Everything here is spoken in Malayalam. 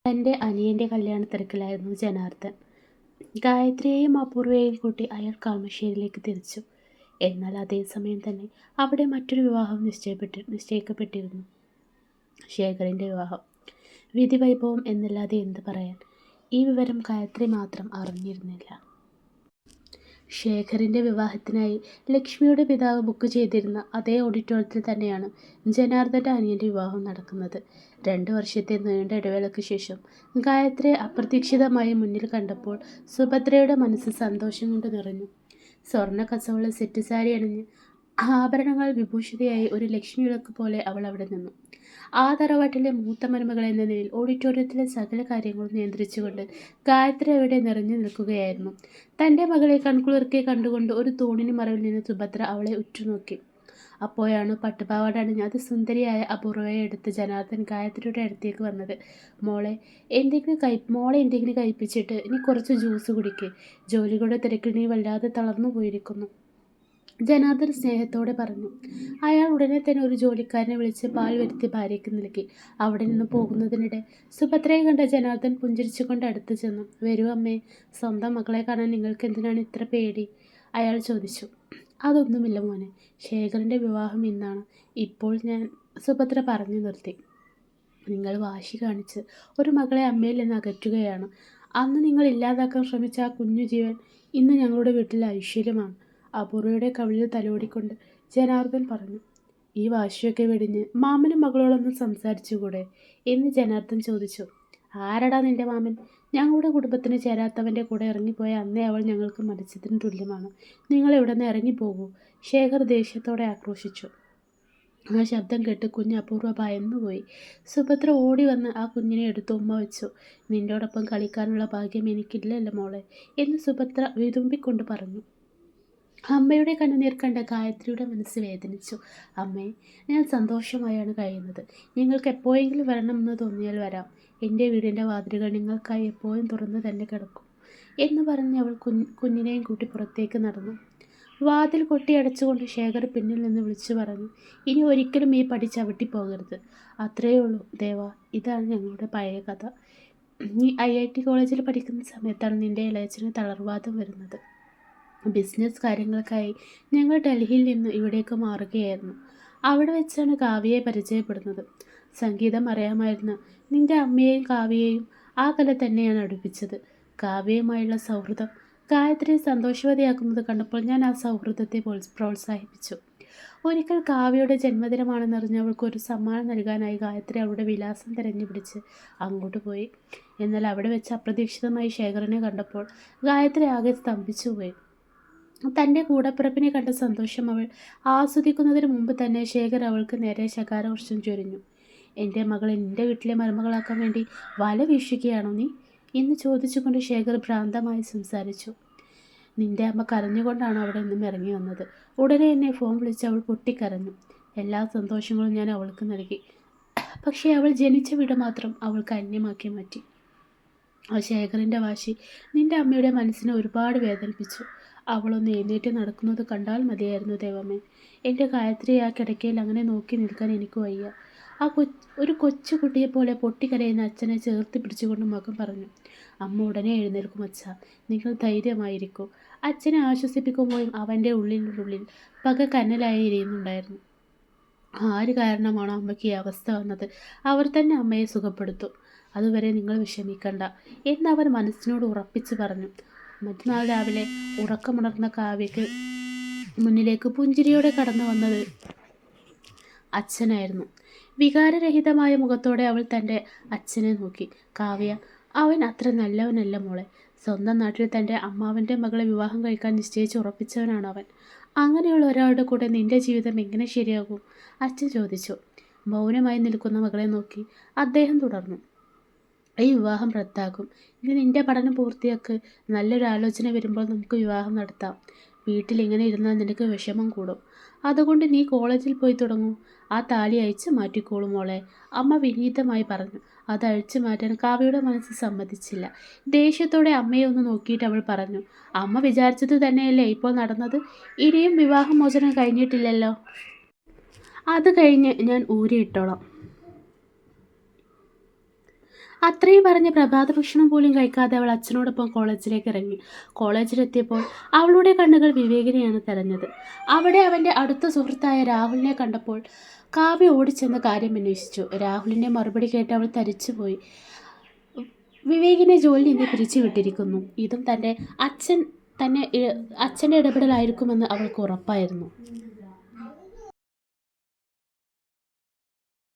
തൻ്റെ അനിയൻ്റെ കല്യാണത്തിരക്കിലായിരുന്നു ജനാർദ്ദൻ. ഗായത്രിയെയും അപൂർവയെയും കൂട്ടി അയാൾ കളമശ്ശേരിയിലേക്ക് തിരിച്ചു. എന്നാൽ അതേസമയം തന്നെ അവിടെ മറ്റൊരു വിവാഹം നിശ്ചയിക്കപ്പെട്ടിരുന്നു. ശേഖറിൻ്റെ വിവാഹം. വിധിവൈഭവം എന്നല്ലാതെ എന്ത് പറയാൻ. ഈ വിവരം ഗായത്രി മാത്രം അറിഞ്ഞിരുന്നില്ല. ശേഖറിൻ്റെ വിവാഹത്തിനായി ലക്ഷ്മിയുടെ പിതാവ് ബുക്ക് ചെയ്തിരുന്ന അതേ ഓഡിറ്റോറിയത്തിൽ തന്നെയാണ് ജനാർദ്ദൻ്റെ അനിയൻ്റെ വിവാഹം നടക്കുന്നത്. 2 വർഷത്തെ നീണ്ട ഇടവേളയ്ക്ക് ശേഷം ഗായത്രിയെ അപ്രതീക്ഷിതമായി മുന്നിൽ കണ്ടപ്പോൾ സുഭദ്രയുടെ മനസ്സ് സന്തോഷം കൊണ്ട് നിറഞ്ഞു. സ്വർണ്ണ കസവുള്ള സെറ്റ് സാരി അണിഞ്ഞ് ആഭരണങ്ങൾ വിഭൂഷിതയായി ഒരു ലക്ഷ്മി വിളക്ക് പോലെ അവൾ അവിടെ നിന്നു. ആ തറവാട്ടിലെ മൂത്ത മരുമകൾ എന്ന നിലയിൽ ഓഡിറ്റോറിയത്തിലെ സകല കാര്യങ്ങളും നിയന്ത്രിച്ചുകൊണ്ട് ഗായത്രി അവിടെ നിറഞ്ഞു നിൽക്കുകയായിരുന്നു. തൻ്റെ മകളെ കൺകുളിർക്കെ കണ്ടുകൊണ്ട് ഒരു തൂണിന് മറവിൽ നിന്ന് സുഭദ്ര അവളെ ഉറ്റുനോക്കി. അപ്പോഴാണ് പട്ടുപാവാട അണിഞ്ഞ് അതിസുന്ദരിയായ അപൂർവയെ എടുത്ത് ജനാർദ്ദൻ ഗായത്രിയുടെ അടുത്തേക്ക് വന്നത്. മോളെ എന്തെങ്കിലും കഴിപ്പിച്ചിട്ട് ഇനി കുറച്ച് ജ്യൂസ് കുടിക്ക്. ജോലികളുടെ തിരക്കിൽ നീ വല്ലാതെ തളർന്നു പോയിരിക്കുന്നു, ജനാർദ്ദൻ സ്നേഹത്തോടെ പറഞ്ഞു. അയാൾ ഉടനെ തന്നെ ഒരു ജോലിക്കാരനെ വിളിച്ച് പാൽ വരുത്തി ഭാര്യയ്ക്ക് നൽകി. അവിടെ നിന്ന് പോകുന്നതിനിടെ സുഭദ്രയെ കണ്ട ജനാർദ്ദൻ പുഞ്ചിരിച്ചുകൊണ്ട് അടുത്ത് ചെന്നു. വരൂ അമ്മേ, സ്വന്തം മകളെ കാണാൻ നിങ്ങൾക്ക് എന്തിനാണ് ഇത്ര പേടി? അയാൾ ചോദിച്ചു. അതൊന്നുമില്ല മോനെ, ശേഖറിൻ്റെ വിവാഹം ഇന്നാണ്. ഇപ്പോൾ ഞാൻ സുഭദ്ര പറഞ്ഞു നിർത്തി. നിങ്ങൾ വാശി കാണിച്ച് ഒരു മകളെ അമ്മയിൽ നിന്ന് അകറ്റുകയാണ്. അന്ന് നിങ്ങൾ ഇല്ലാതാക്കാൻ ശ്രമിച്ച ആ കുഞ്ഞു ജീവൻ ഇന്ന് ഞങ്ങളുടെ വീട്ടിലെ ഐശ്വര്യമാണ്. അപൂർവയുടെ കവിളിൽ തലോടിക്കൊണ്ട് ജനാർദ്ദൻ പറഞ്ഞു. ഈ വാശിയൊക്കെ വെടിഞ്ഞ് മാമനും മകളോടൊന്ന് സംസാരിച്ചുകൂടെ എന്ന് ജനാർദ്ദൻ ചോദിച്ചു. ആരടാ നിന്റെ മാമൻ? ഞങ്ങളുടെ കുടുംബത്തിന് ചേരാത്തവൻ്റെ കൂടെ ഇറങ്ങിപ്പോയ അന്നേ അവൾ ഞങ്ങൾക്ക് മരിച്ചതിന് തുല്യമാണ്. നിങ്ങൾ ഇവിടെ നിന്ന് ഇറങ്ങിപ്പോകൂ, ശേഖർ ദേഷ്യത്തോടെ ആക്രോശിച്ചു. ആ ശബ്ദം കേട്ട് കുഞ്ഞ് അപൂർവ ഭയന്നുപോയി. സുഭദ്ര ഓടി വന്ന് ആ കുഞ്ഞിനെ എടുത്ത് ഉമ്മ വെച്ചു. നിന്നോടൊപ്പം കളിക്കാനുള്ള ഭാഗ്യം എനിക്കില്ലല്ലോ മോളെ എന്ന് സുഭദ്ര വിതുമ്പിക്കൊണ്ട് പറഞ്ഞു. അമ്മയുടെ കണ്ണുനീർ കണ്ട ഗായത്രിയുടെ മനസ്സ് വേദനിച്ചു. അമ്മേ, ഞാൻ സന്തോഷമായാണ് കഴിയുന്നത്. നിങ്ങൾക്ക് എപ്പോഴെങ്കിലും വരണമെന്ന് തോന്നിയാൽ വരാം. എൻ്റെ വീടിൻ്റെ വാതിലുകൾ നിങ്ങൾക്കായി എപ്പോഴും തുറന്നു തന്നെ കിടക്കും എന്ന് പറഞ്ഞ് അവൾ കുഞ്ഞിനെയും കൂട്ടി പുറത്തേക്ക് നടന്നു. വാതിൽ കൊട്ടിയടച്ചുകൊണ്ട് ശേഖർ പിന്നിൽ നിന്ന് വിളിച്ചു പറഞ്ഞു. ഇനി ഒരിക്കലും ഈ പടി ചവിട്ടിപ്പോകരുത്. അത്രയേ ഉള്ളൂ ദേവ. ഇതാണ് ഞങ്ങളുടെ പഴയ കഥ. നീ IIT കോളേജിൽ പഠിക്കുന്ന സമയത്താണ് നിൻ്റെ ഇളയച്ചന് തളർവാദം വരുന്നത്. ബിസിനസ് കാര്യങ്ങൾക്കായി ഞങ്ങൾ ഡൽഹിയിൽ നിന്ന് ഇവിടേക്ക് മാറുകയായിരുന്നു. അവിടെ വെച്ചാണ് കാവ്യയെ പരിചയപ്പെടുന്നത്. സംഗീതം അറിയാമായിരുന്ന നിൻ്റെ അമ്മയെയും കാവ്യയെയും ആ കല തന്നെയാണ് അടുപ്പിച്ചത്. കാവ്യയുമായുള്ള സൗഹൃദം ഗായത്രിയെ സന്തോഷവതിയാക്കുന്നത് കണ്ടപ്പോൾ ഞാൻ ആ സൗഹൃദത്തെ പ്രോത്സാഹിപ്പിച്ചു. ഒരിക്കൽ കാവ്യയുടെ ജന്മദിനമാണെന്നറിഞ്ഞ് അവൾക്ക് ഒരു സമ്മാനം നൽകാനായി ഗായത്രി അവളുടെ വിലാസം തിരഞ്ഞുപിടിച്ച് അങ്ങോട്ട് പോയി. എന്നാൽ അവിടെ വെച്ച് അപ്രതീക്ഷിതമായി ശേഖറിനെ കണ്ടപ്പോൾ ഗായത്രി ആകെ സ്തംഭിച്ചുപോയി. തൻ്റെ കൂടപ്പിറപ്പിനെ കണ്ട സന്തോഷം അവൾ ആസ്വദിക്കുന്നതിന് മുമ്പ് തന്നെ ശേഖർ അവൾക്ക് നേരെ ശകാരവർഷം ചൊരിഞ്ഞു. എൻ്റെ മകളെ നിൻ്റെ വീട്ടിലെ മരുമകളാക്കാൻ വേണ്ടി വല വീശുകയാണോ നീ എന്ന് ചോദിച്ചുകൊണ്ട് ശേഖർ ഭ്രാന്തമായി സംസാരിച്ചു. നിൻ്റെ അമ്മ കരഞ്ഞുകൊണ്ടാണ് അവിടെ നിന്നും ഇറങ്ങി വന്നത്. ഉടനെ എന്നെ ഫോൺ വിളിച്ച് അവൾ പൊട്ടിക്കരഞ്ഞു. എല്ലാ സന്തോഷങ്ങളും ഞാൻ അവൾക്ക് നൽകി. പക്ഷേ അവൾ ജനിച്ച വീട് മാത്രം അവൾക്ക് അന്യമാക്കി മാറ്റി. ആ ശേഖറിൻ്റെ വാശി നിൻ്റെ അമ്മയുടെ മനസ്സിനെ ഒരുപാട് വേദനിപ്പിച്ചു. അവളൊന്ന് എഴുന്നേറ്റ് നടക്കുന്നത് കണ്ടാൽ മതിയായിരുന്നു ദൈവമേ. എൻ്റെ ഗായത്രിയെ ആ കിടക്കയിൽ അങ്ങനെ നോക്കി നിൽക്കാൻ എനിക്ക് വയ്യ. ഒരു കൊച്ചു കുട്ടിയെപ്പോലെ പൊട്ടിക്കരയുന്ന അച്ഛനെ ചേർത്ത് പിടിച്ചുകൊണ്ട് മകൻ പറഞ്ഞു. അമ്മ ഉടനെ എഴുന്നേൽക്കും അച്ഛാ, നിങ്ങൾ ധൈര്യമായിരിക്കൂ. അച്ഛനെ ആശ്വസിപ്പിക്കുമ്പോഴും അവൻ്റെ ഉള്ളിൽ പക കനലായി എരിയുന്നുണ്ടായിരുന്നു. ആര് കാരണമാണോ അമ്മയ്ക്ക് ഈ അവസ്ഥ വന്നത്, അവർ തന്നെ അമ്മയെ സുഖപ്പെടുത്തും. അതുവരെ നിങ്ങൾ വിഷമിക്കണ്ട എന്നവൻ മനസ്സിനോട് ഉറപ്പിച്ച് പറഞ്ഞു. മറ്റന്നാൾ രാവിലെ ഉറക്കമുണർന്ന കാവ്യയ്ക്ക് മുന്നിലേക്ക് പുഞ്ചിരിയോടെ കടന്നു വന്നത് അച്ഛനായിരുന്നു. വികാരരഹിതമായ മുഖത്തോടെ അവൾ തൻ്റെ അച്ഛനെ നോക്കി. കാവ്യ, അവൻ അത്ര നല്ലവനല്ല മോളെ. സ്വന്തം നാട്ടിൽ തൻ്റെ അമ്മാവൻ്റെ മകളെ വിവാഹം കഴിക്കാൻ നിശ്ചയിച്ച് ഉറപ്പിച്ചവനാണ് അവൻ. അങ്ങനെയുള്ള ഒരാളുടെ കൂടെ നിൻ്റെ ജീവിതം എങ്ങനെ ശരിയാകും? അച്ഛൻ ചോദിച്ചു. മൗനമായി നിൽക്കുന്ന മകളെ നോക്കി അദ്ദേഹം തുടർന്നു. ഈ വിവാഹം റദ്ദാക്കും. ഇനി നിൻ്റെ പഠനം പൂർത്തിയാക്ക്. നല്ലൊരു ആലോചന വരുമ്പോൾ നമുക്ക് വിവാഹം നടത്താം. വീട്ടിലിങ്ങനെ ഇരുന്നാൽ നിനക്ക് വിഷമം കൂടും. അതുകൊണ്ട് നീ കോളേജിൽ പോയി തുടങ്ങൂ. ആ താലി അഴിച്ചു മാറ്റിക്കോളും മോളെ, അമ്മ വിനീതമായി പറഞ്ഞു. അത് അഴിച്ചു മാറ്റാൻ കാവ്യയുടെ മനസ്സ് സമ്മതിച്ചില്ല. ദേഷ്യത്തോടെ അമ്മയെ ഒന്ന് നോക്കിയിട്ട് അവൾ പറഞ്ഞു. അമ്മ വിചാരിച്ചത് തന്നെയല്ലേ ഇപ്പോൾ നടന്നത്. ഇനിയും വിവാഹമോചനം കഴിഞ്ഞിട്ടില്ലല്ലോ. അത് കഴിഞ്ഞ് ഞാൻ ഊരിയിട്ടോളാം. അത്രയും പറഞ്ഞ് പ്രഭാത ഭക്ഷണം പോലും കഴിക്കാതെ അവൾ അച്ഛനോടൊപ്പം കോളേജിലേക്ക് ഇറങ്ങി. കോളേജിലെത്തിയപ്പോൾ അവളുടെ കണ്ണുകൾ വിവേകിനെയാണ് തെരഞ്ഞത്. അവിടെ അവൻ്റെ അടുത്ത സുഹൃത്തായ രാഹുലിനെ കണ്ടപ്പോൾ കാവ്യ ഓടിച്ചെന്ന് കാര്യം അന്വേഷിച്ചു. രാഹുലിൻ്റെ മറുപടി കേട്ട് അവൾ തരിച്ചുപോയി. വിവേകിനെ ജോലിയിൽ നിന്ന് പിരിച്ചുവിട്ടിരിക്കുന്നു. ഇതും അച്ഛൻ്റെ ഇടപെടലായിരിക്കുമെന്ന് അവൾക്ക് ഉറപ്പായിരുന്നു.